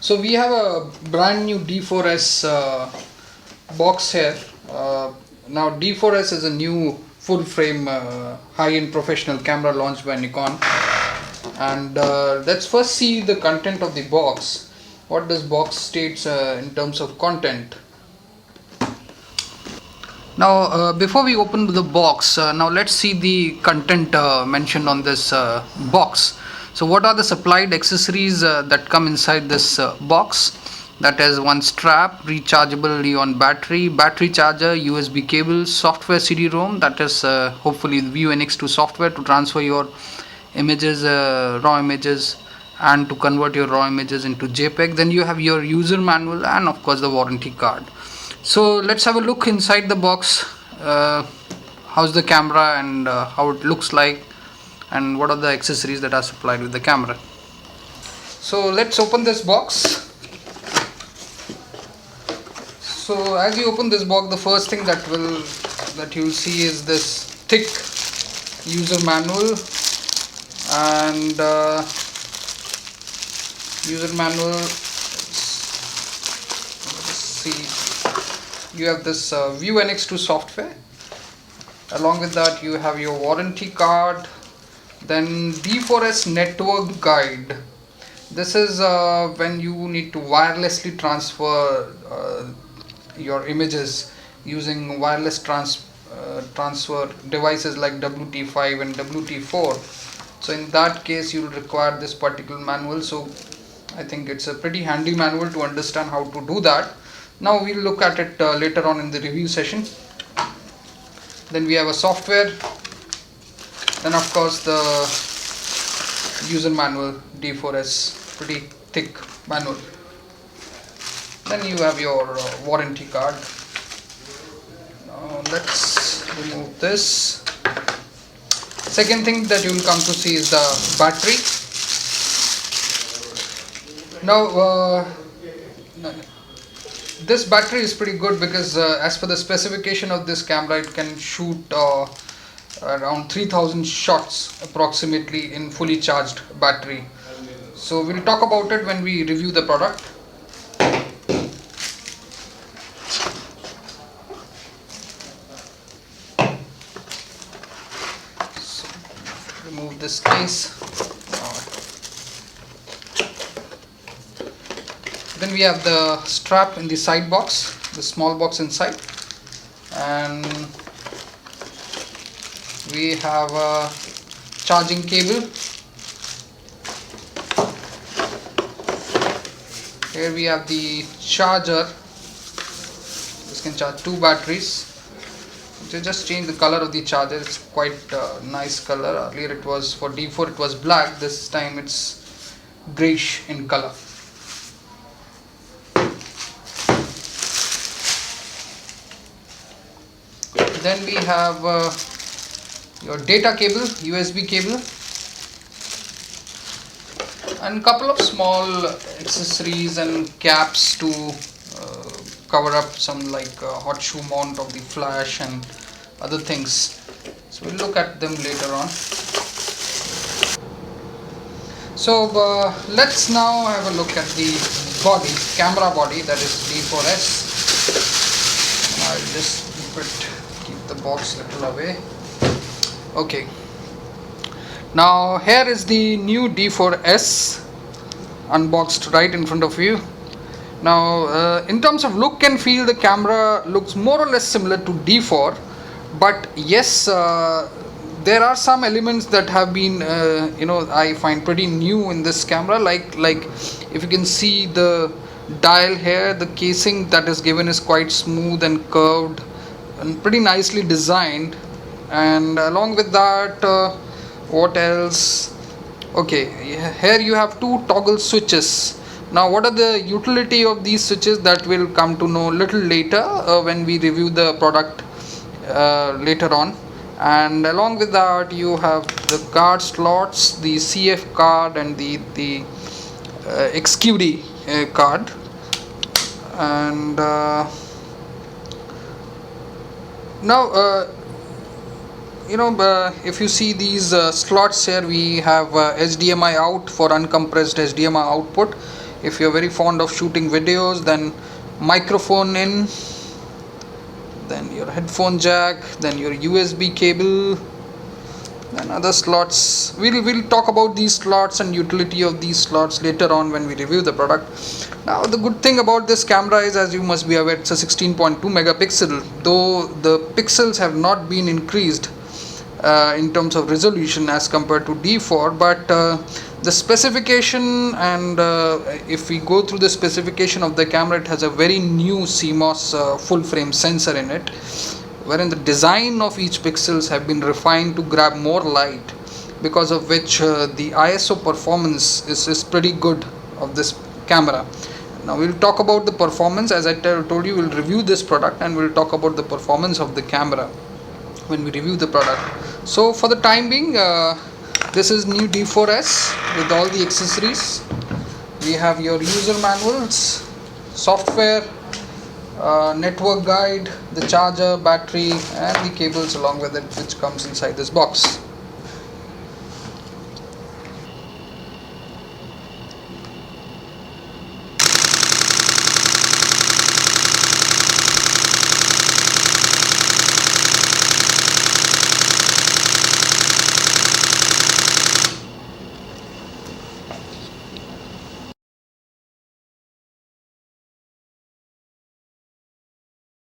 So we have a brand new D4s box here. Now D4s is a new full frame high-end professional camera launched by Nikon. And let's first see the content of the box. What this box states in terms of content. Now before we open the box, now let's see the content mentioned on this box. So what are the supplied accessories that come inside this box? That is one strap, rechargeable Li-ion battery, battery charger, USB cable, software CD-ROM, that is hopefully View NX2 software to transfer your images, raw images, and to convert your raw images into JPEG. Then you have your user manual and of course the warranty card. So let's have a look inside the box. How's the camera and how it looks like, and what are the accessories that are supplied with the camera. So let's open this box. So as you open this box, the first thing that you'll see is this thick user manual, and user manual. Let's see. You have this View NX2 software. Along with that, you have your warranty card. Then D4s network guide. This is when you need to wirelessly transfer your images using wireless transfer devices like WT5 and WT4. So in that case, you will require this particular manual. So I think it's a pretty handy manual to understand how to do that. Now we'll look at it later on in the review session. Then we have a software. Then of course the user manual, D4s, pretty thick manual. Then you have your warranty card. Now let's remove this. Second thing that you will come to see is the battery. Now this battery is pretty good because as per the specification of this camera, it can shoot around 3000 shots approximately in fully charged battery. So we'll talk about it when we review the product. So, remove this case. Then we have the strap in the side box, the small box inside, and we have a charging cable. Here we have the charger. This can charge 2 batteries. To just change the color of the charger, it's quite a nice color. Earlier it was, for D4 it was black, this time it's grayish in color. Then we have your data cable, USB cable, and a couple of small accessories and caps to cover up some like hot shoe mount of the flash and other things. So we'll look at them later on. So let's now have a look at the body, camera body, that is D4s. I'll just keep the box a little away. Okay, now here is the new D4s unboxed right in front of you. Now in terms of look and feel, the camera looks more or less similar to D4, but yes, there are some elements that have been I find pretty new in this camera, like if you can see the dial here, the casing that is given is quite smooth and curved and pretty nicely designed. And along with that, what else? Okay, here you have 2 toggle switches. Now what are the utility of these switches, that will come to know little later when we review the product later on. And along with that, you have the card slots, the CF card and the XQD card. And now if you see these slots here, we have HDMI out for uncompressed HDMI output. If you're very fond of shooting videos, then microphone in, then your headphone jack, then your USB cable, then other slots. We'll talk about these slots and utility of these slots later on when we review the product. Now the good thing about this camera is, as you must be aware, it's a 16.2 megapixel, though the pixels have not been increased in terms of resolution as compared to D4, but the specification, and if we go through the specification of the camera, it has a very new CMOS full frame sensor in it, wherein the design of each pixels have been refined to grab more light, because of which the ISO performance is pretty good of this camera. Now we'll talk about the performance. As I told you, we'll review this product and we'll talk about the performance of the camera when we review the product. So for the time being, this is new D4s with all the accessories. We have your user manuals, software, network guide, the charger, battery and the cables along with it, which comes inside this box.